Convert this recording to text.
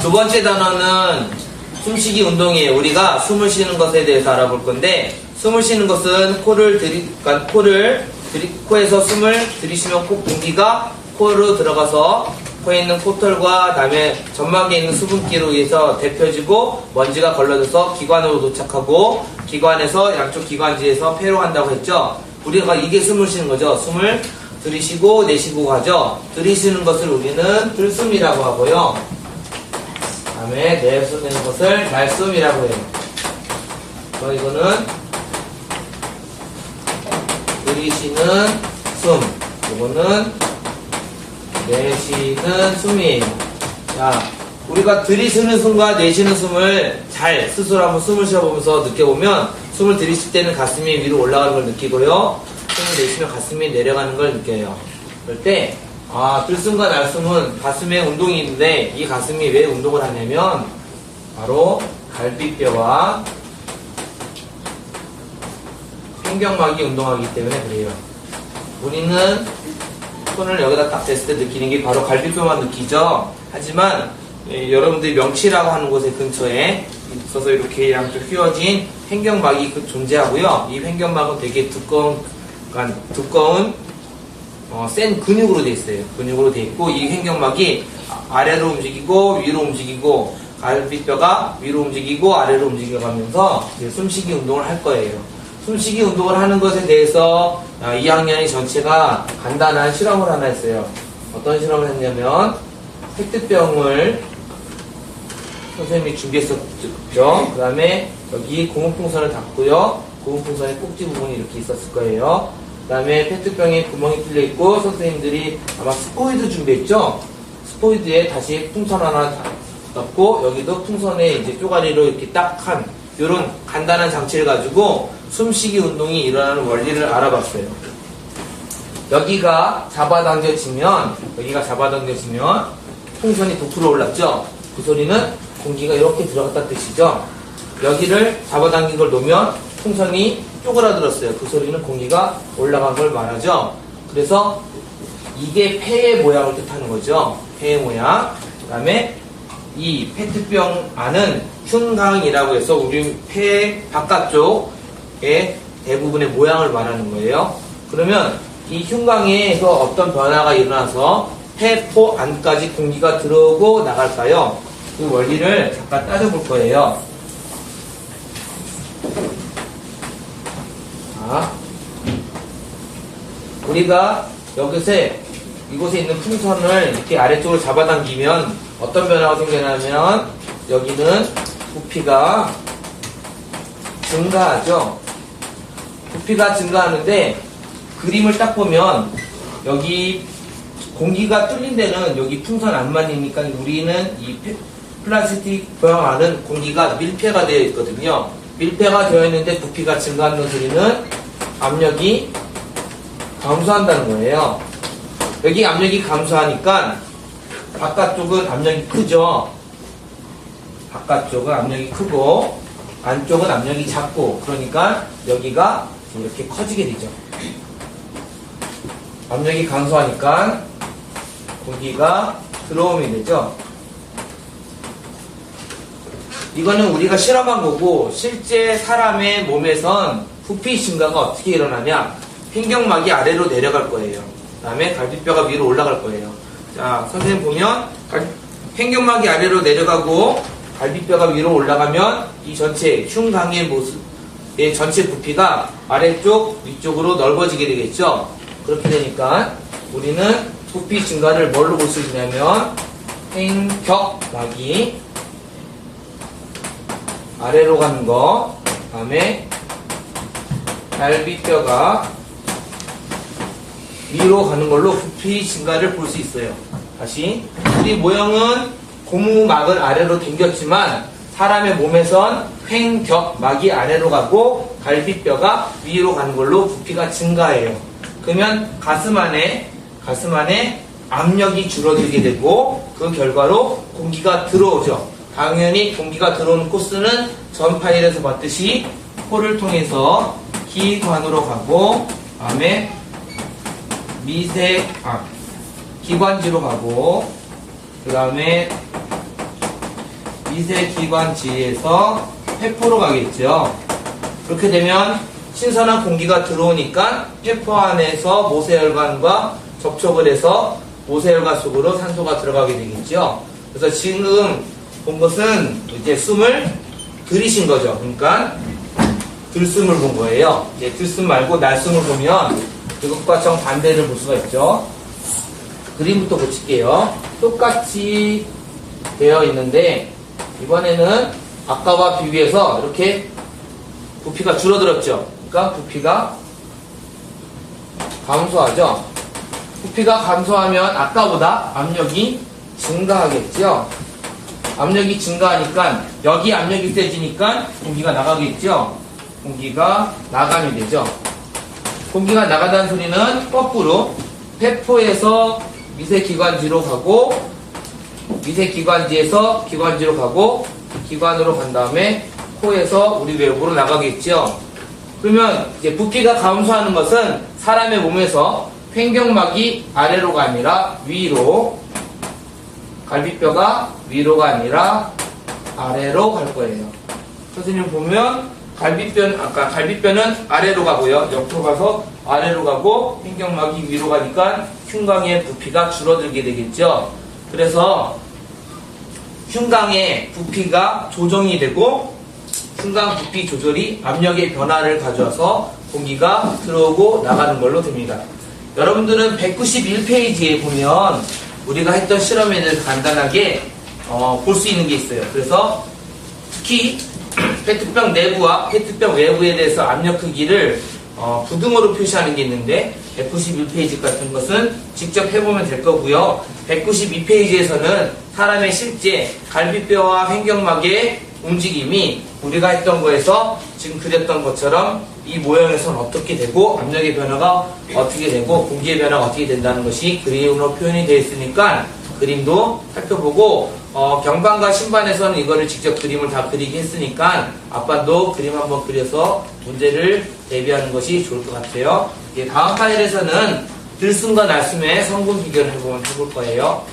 두 번째 단어는 숨쉬기 운동이에요. 우리가 숨을 쉬는 것에 대해서 알아볼 건데, 숨을 쉬는 것은 코에서 숨을 들이쉬면 코 공기가 코로 들어가서 코에 있는 코털과 다음에 점막에 있는 수분기로 의해서 데펴지고 먼지가 걸러져서 기관으로 도착하고 기관에서 양쪽 기관지에서 폐로 간다고 했죠. 우리가 이게 숨을 쉬는 거죠. 숨을 들이쉬고 내쉬고 가죠. 들이쉬는 것을 우리는 들숨이라고 하고요. 다음에 내쉬는 것을 날숨이라고 해요. 이거는 들이쉬는 숨, 이거는 내쉬는 숨이에요. 자, 우리가 들이쉬는 숨과 내쉬는 숨을 잘 스스로 한번 숨을 쉬어보면서 느껴보면, 숨을 들이쉴 때는 가슴이 위로 올라가는 걸 느끼고요, 숨을 내쉬면 가슴이 내려가는 걸 느껴요. 그럴 때 들숨과 날숨은 가슴에 운동이 있는데, 이 가슴이 왜 운동을 하냐면 바로 갈비뼈와 횡격막이 운동하기 때문에 그래요. 우리는 손을 여기다 딱 댔을 때 느끼는 게 바로 갈비뼈만 느끼죠. 하지만 여러분들이 명치라고 하는 곳에 근처에 있어서 이렇게 양쪽 휘어진 횡격막이 존재하고요. 이 횡격막은 되게 두꺼운 센 근육으로 되어 있어요. 근육으로 되어 있고, 이 횡격막이 아래로 움직이고 위로 움직이고, 갈비뼈가 위로 움직이고 아래로 움직여가면서 숨쉬기 운동을 할 거예요. 숨쉬기 운동을 하는 것에 대해서 2학년이 전체가 간단한 실험을 하나 했어요. 어떤 실험을 했냐면, 페트병을 선생님이 준비했었죠. 그 다음에 여기 고무풍선을 닫고요, 고무풍선의 꼭지 부분이 이렇게 있었을 거예요. 그 다음에 페트병에 구멍이 뚫려 있고, 선생님들이 아마 스포이드 준비했죠. 스포이드에 다시 풍선 하나 넣고, 여기도 풍선에 이제 쪼가리로 이렇게 딱 한 이런 간단한 장치를 가지고 숨쉬기 운동이 일어나는 원리를 알아봤어요. 여기가 잡아당겨지면 풍선이 부풀어 올랐죠. 그 소리는 공기가 이렇게 들어갔다는 뜻이죠. 여기를 잡아당긴 걸 놓으면 풍선이 쪼그라들었어요. 그 소리는 공기가 올라간 걸 말하죠. 그래서 이게 폐의 모양을 뜻하는 거죠. 폐의 모양. 그 다음에 이 페트병 안은 흉강이라고 해서 우리 폐 바깥쪽의 대부분의 모양을 말하는 거예요. 그러면 이 흉강에서 어떤 변화가 일어나서 폐포 안까지 공기가 들어오고 나갈까요? 그 원리를 잠깐 따져볼 거예요. 자, 우리가 이곳에 있는 풍선을 이렇게 아래쪽으로 잡아당기면 어떤 변화가 생겨나면, 여기는 부피가 증가하죠. 부피가 증가하는데, 그림을 딱 보면 여기 공기가 뚫린 데는 여기 풍선 안만이니까 우리는 이 플라스틱 병 안은 공기가 밀폐가 되어 있거든요. 밀폐가 되어 있는데 부피가 증가하는 소리는 압력이 감소한다는 거예요. 여기 압력이 감소하니까 바깥쪽은 압력이 크죠. 바깥쪽은 압력이 크고 안쪽은 압력이 작고, 그러니까 여기가 이렇게 커지게 되죠. 압력이 감소하니까 공기가 들어오게 되죠. 이거는 우리가 실험한 거고, 실제 사람의 몸에선 부피 증가가 어떻게 일어나냐, 횡격막이 아래로 내려갈 거예요. 그 다음에 갈비뼈가 위로 올라갈 거예요. 자, 선생님 보면 횡격막이 아래로 내려가고 갈비뼈가 위로 올라가면 이 전체 흉강의 모습의 전체 부피가 아래쪽 위쪽으로 넓어지게 되겠죠. 그렇게 되니까 우리는 부피 증가를 뭘로 볼 수 있냐면, 횡격막이 아래로 가는 거, 그 다음에 갈비뼈가 위로 가는 걸로 부피 증가를 볼 수 있어요. 다시, 우리 모형은 고무막을 아래로 당겼지만 사람의 몸에선 횡격막이 아래로 가고 갈비뼈가 위로 가는 걸로 부피가 증가해요. 그러면 가슴 안에 압력이 줄어들게 되고, 그 결과로 공기가 들어오죠. 당연히 공기가 들어오는 코스는 전 파일에서 봤듯이 코를 통해서 기관으로 가고, 다음에 기관지로 가고, 그 다음에 미세기관지에서 폐포로 가겠죠. 그렇게 되면 신선한 공기가 들어오니까 폐포 안에서 모세혈관과 접촉을 해서 모세혈관 속으로 산소가 들어가게 되겠죠. 그래서 지금 본 것은 이제 숨을 들이신 거죠. 그러니까 들숨을 본 거예요. 이제 들숨 말고 날숨을 보면 그것과 정반대를 볼 수가 있죠. 그림부터 고칠게요. 똑같이 되어 있는데 이번에는 아까와 비교해서 이렇게 부피가 줄어들었죠. 그러니까 부피가 감소하죠. 부피가 감소하면 아까보다 압력이 증가하겠죠. 압력이 증가하니까 여기 압력이 세지니까 공기가 나가겠죠. 공기가 나가면 되죠. 공기가 나가다는 소리는 거꾸로 폐포에서 미세기관지로 가고 미세기관지에서 기관지로 가고 기관으로 간 다음에 코에서 우리 외부로 나가겠죠. 그러면 이제 부피가 감소하는 것은 사람의 몸에서 횡격막이 아래로가 아니라 위로, 갈비뼈가 위로가 아니라 아래로 갈 거예요. 선생님 보면 아까 갈비뼈는 아래로 가고요. 옆으로 가서 아래로 가고 횡격막이 위로 가니까 흉곽의 부피가 줄어들게 되겠죠. 그래서 흉곽의 부피가 조정이 되고 흉곽 부피 조절이 압력의 변화를 가져와서 공기가 들어오고 나가는 걸로 됩니다. 여러분들은 191페이지에 보면 우리가 했던 실험에 대해서 간단하게 볼 수 있는 게 있어요. 그래서 특히 페트병 내부와 페트병 외부에 대해서 압력 크기를 부등호로 표시하는 게 있는데 191페이지 같은 것은 직접 해보면 될 거고요. 192페이지에서는 사람의 실제 갈비뼈와 횡격막의 움직임이 우리가 했던 거에서 지금 그렸던 것처럼 이 모형에서는 어떻게 되고 압력의 변화가 어떻게 되고 공기의 변화가 어떻게 된다는 것이 그림으로 표현이 되어 있으니까 그림도 살펴보고 경반과 신반에서는 이거를 직접 그림을 다 그리게 했으니까 아빠도 그림 한번 그려서 문제를 대비하는 것이 좋을 것 같아요. 다음 파일에서는 들숨과 날숨의 성분 비교를 해볼 거예요.